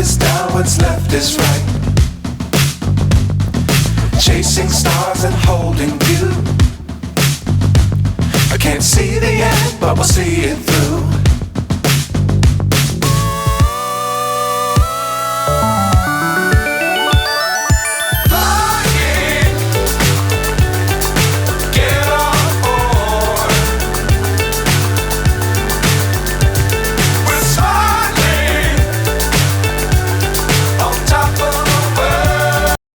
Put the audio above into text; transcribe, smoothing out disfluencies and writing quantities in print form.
is down, what's left is right. Chasing stars and holding you. I can't see the end, but we'll see it through.